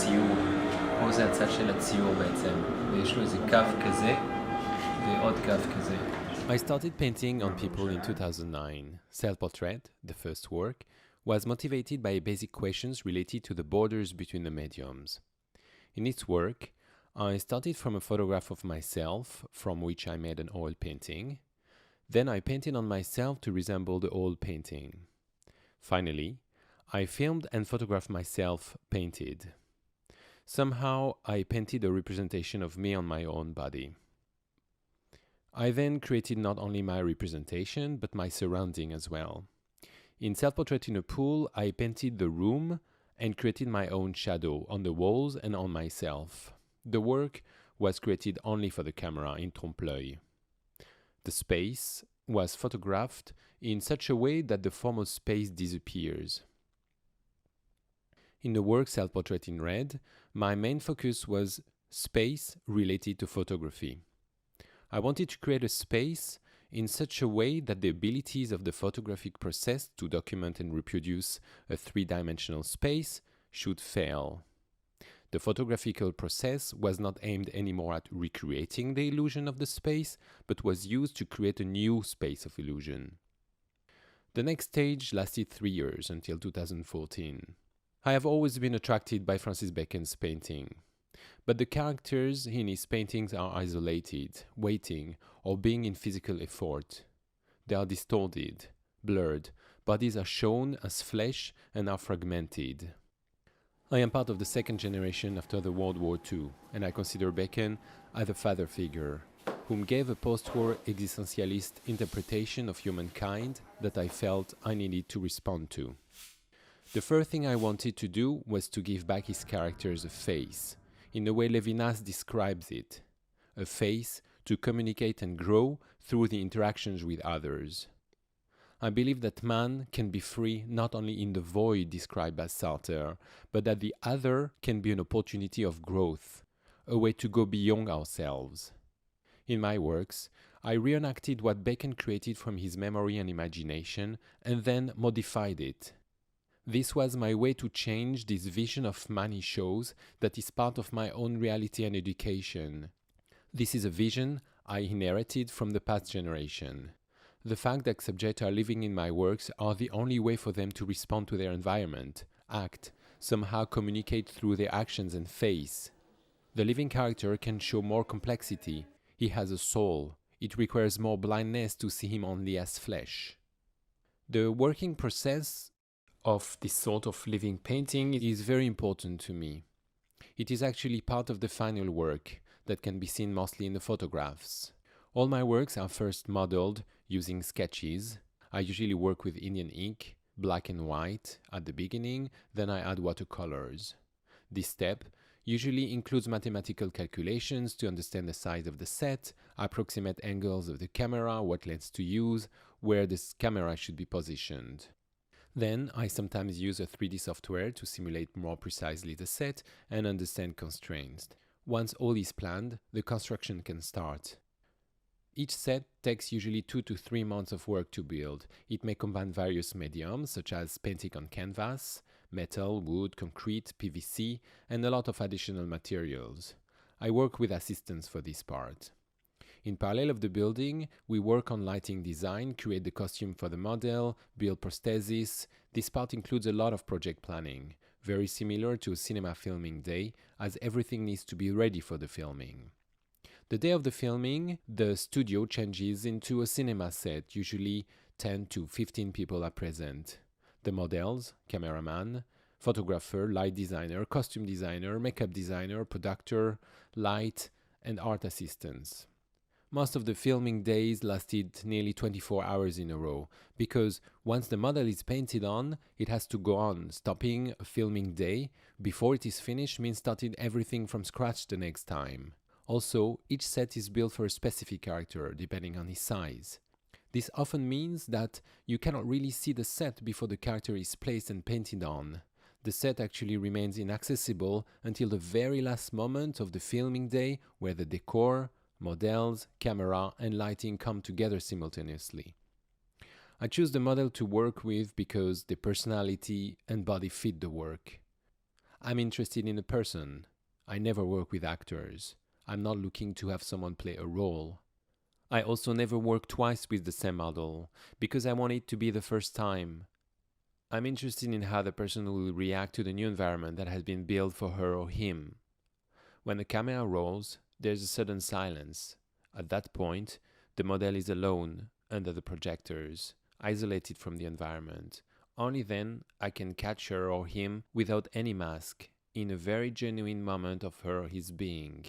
ציור, פה זה הצד של הציור בעצם, ויש לו איזה קו כזה ועוד קו כזה. I started painting on people in 2009. Self-portrait, the first work, was motivated by basic questions related to the borders between the mediums. In its work, I started from a photograph of myself, from which I made an oil painting. Then I painted on myself to resemble the oil painting. Finally, I filmed and photographed myself painted. Somehow, I painted a representation of me on my own body. I then created not only my representation, but my surrounding as well. In Self-Portrait in a Pool, I painted the room and created my own shadow on the walls and on myself. The work was created only for the camera in trompe-l'œil. The space was photographed in such a way that the form of space disappears. In the work Self-Portrait in Red, my main focus was space related to photography. I wanted to create a space in such a way that the abilities of the photographic process to document and reproduce a three-dimensional space should fail. The photographical process was not aimed anymore at recreating the illusion of the space, but was used to create a new space of illusion. The next stage lasted 3 years, until 2014. I have always been attracted by Francis Bacon's painting. But the characters in his paintings are isolated, waiting, or being in physical effort. They are distorted, blurred, bodies are shown as flesh and are fragmented. I am part of the second generation after the World War II, and I consider Bacon as a father figure, whom gave a post-war existentialist interpretation of humankind that I felt I needed to respond to. The first thing I wanted to do was to give back his characters a face, in the way Levinas describes it, a face to communicate and grow through the interactions with others. I believe that man can be free not only in the void described by Sartre, but that the other can be an opportunity of growth, a way to go beyond ourselves. In my works, I reenacted what Bacon created from his memory and imagination and then modified it. This was my way to change this vision of man he shows that is part of my own reality and education. This is a vision I inherited from the past generation. The fact that subjects are living in my works are the only way for them to respond to their environment, act, somehow communicate through their actions and face. The living character can show more complexity. He has a soul. It requires more blindness to see him only as flesh. The working process of this sort of living painting is very important to me. It is actually part of the final work that can be seen mostly in the photographs. All my works are first modeled using sketches. I usually work with Indian ink, black and white at the beginning, then I add watercolors. This step usually includes mathematical calculations to understand the size of the set, approximate angles of the camera, what lens to use, where this camera should be positioned. Then I sometimes use a 3D software to simulate more precisely the set and understand constraints. Once all is planned, the construction can start. Each set takes usually 2 to 3 months of work to build. It may combine various mediums such as painting on canvas, metal, wood, concrete, PVC, and a lot of additional materials. I work with assistants for this part. In parallel of the building, we work on lighting design, create the costume for the model, build prosthesis. This part includes a lot of project planning, very similar to a cinema filming day, as everything needs to be ready for the filming. The day of the filming, the studio changes into a cinema set. Usually 10 to 15 people are present. The models, cameraman, photographer, light designer, costume designer, makeup designer, producer, light, and art assistants. Most of the filming days lasted nearly 24 hours in a row, because once the model is painted on, it has to go on. Stopping a filming day before it is finished means starting everything from scratch the next time. Also, each set is built for a specific character, depending on his size. This often means that you cannot really see the set before the character is placed and painted on. The set actually remains inaccessible until the very last moment of the filming day, where the decor, models, camera, and lighting come together simultaneously. I choose the model to work with because their personality and body fit the work. I'm interested in a person. I never work with actors. I'm not looking to have someone play a role. I also never work twice with the same model, because I want it to be the first time. I'm interested in how the person will react to the new environment that has been built for her or him. When the camera rolls, there's a sudden silence. At that point, the model is alone, under the projectors, isolated from the environment. Only then I can catch her or him without any mask, in a very genuine moment of her or his being.